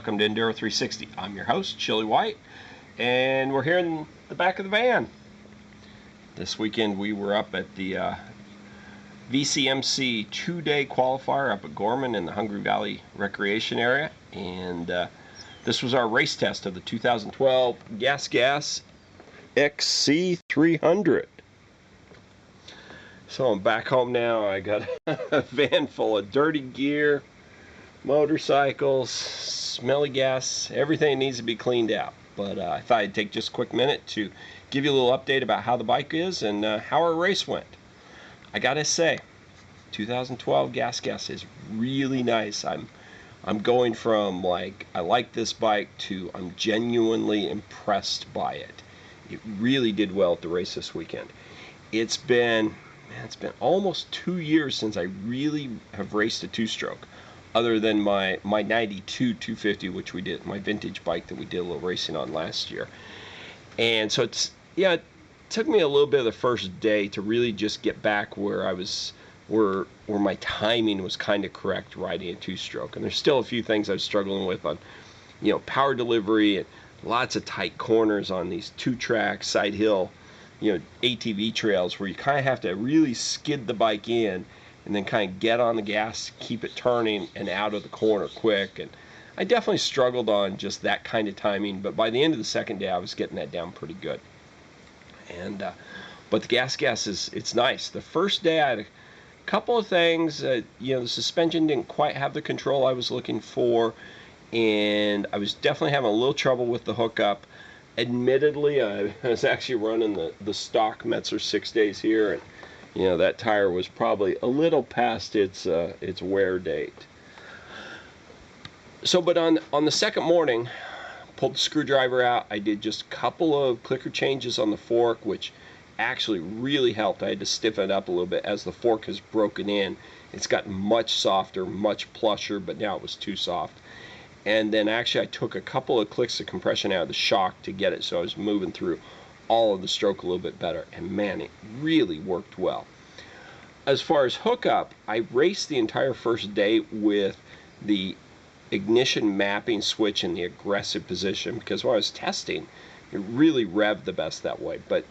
Welcome to Enduro 360. I'm your host, Chili White, and we're here in the back of the van. This weekend we were up at the VCMC 2-day qualifier up at Gorman in the Hungry Valley Recreation Area, and this was our race test of the 2012 Gas EC300. So I'm back home now. I got a van full of dirty gear, motorcycles, smelly gas, everything needs to be cleaned out. But I thought I'd take just a quick minute to give you a little update about how the bike is and how our race went. I gotta say, 2012 Gas is really nice. I'm going from like I like this bike to I'm genuinely impressed by it. It really did well at the race this weekend. It's been almost 2 years since I really have raced a two-stroke, other than my 92 250, which we did, my vintage bike that we did a little racing on last year. And so it took me a little bit of the first day to really just get back where I was, where my timing was kind of correct riding a two-stroke. And there's still a few things I was struggling with on, power delivery and lots of tight corners on these two-track side hill, ATV trails where you kind of have to really skid the bike in and then kind of get on the gas, keep it turning and out of the corner quick. And I definitely struggled on just that kind of timing, but by the end of the second day I was getting that down pretty good. And but the gas it's nice. The first day I had a couple of things. The suspension didn't quite have the control I was looking for, and I was definitely having a little trouble with the hookup. Admittedly, I was actually running the stock Metzer 6 days here, and that tire was probably a little past its wear date. So, but on the second morning, pulled the screwdriver out. I did just a couple of clicker changes on the fork, which actually really helped. I had to stiffen it up a little bit as the fork has broken in. It's gotten much softer, much plusher, but now it was too soft. And then actually I took a couple of clicks of compression out of the shock to get it so I was moving through all of the stroke a little bit better. And man, it really worked well. As far as hookup, I raced the entire first day with the ignition mapping switch in the aggressive position, because while I was testing, it really revved the best that way. But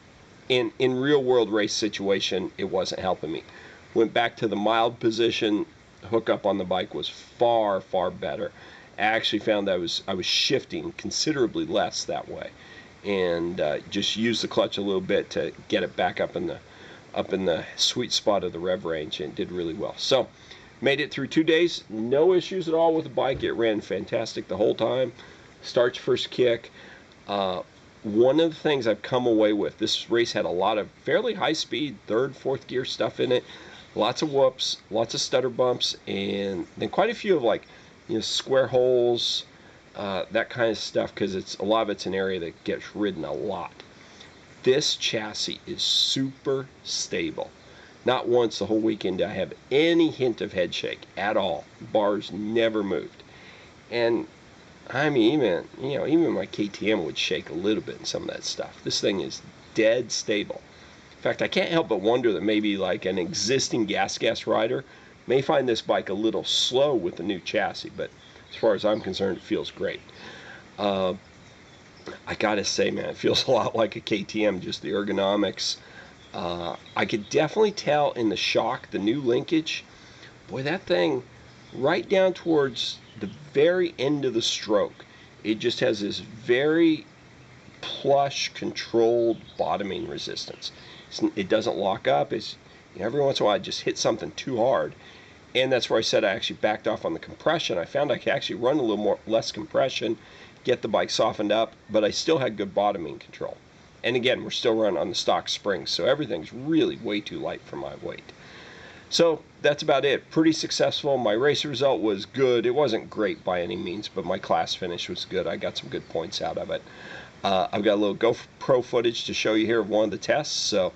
in real world race situation, it wasn't helping me. Went back to the mild position. Hookup on the bike was far, far better. I actually found that I was shifting considerably less that way, and just used the clutch a little bit to get it back up in the sweet spot of the rev range, and it did really well. So made it through 2 days, no issues at all with the bike. It ran fantastic the whole time. Starts first kick. One of the things I've come away with, this race had a lot of fairly high speed third, fourth gear stuff in it, lots of whoops, lots of stutter bumps, and then quite a few of square holes, that kind of stuff, because a lot of it's an area that gets ridden a lot. This chassis is super stable. Not once the whole weekend did I have any hint of head shake at all. Bars never moved. And I mean, even my KTM would shake a little bit in some of that stuff. This thing is dead stable. In fact, I can't help but wonder that maybe like an existing gas rider may find this bike a little slow with the new chassis, but as far as I'm concerned, it feels great. I gotta say, man, it feels a lot like a KTM, just the ergonomics. I could definitely tell in the shock, the new linkage, boy, that thing, right down towards the very end of the stroke, it just has this very plush, controlled bottoming resistance. It doesn't lock up. Every once in a while I just hit something too hard, and that's where I said I actually backed off on the compression. I found I could actually run a little less compression, get the bike softened up, but I still had good bottoming control. And again, we're still running on the stock springs, so everything's really way too light for my weight. So that's about it. Pretty successful. My race result was good. It wasn't great by any means, but my class finish was good. I got some good points out of it. I've got a little GoPro footage to show you here of one of the tests. So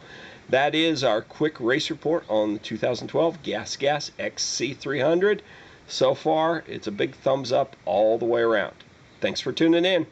that is our quick race report on the 2012 Gas XC300. So far, it's a big thumbs up all the way around. Thanks for tuning in.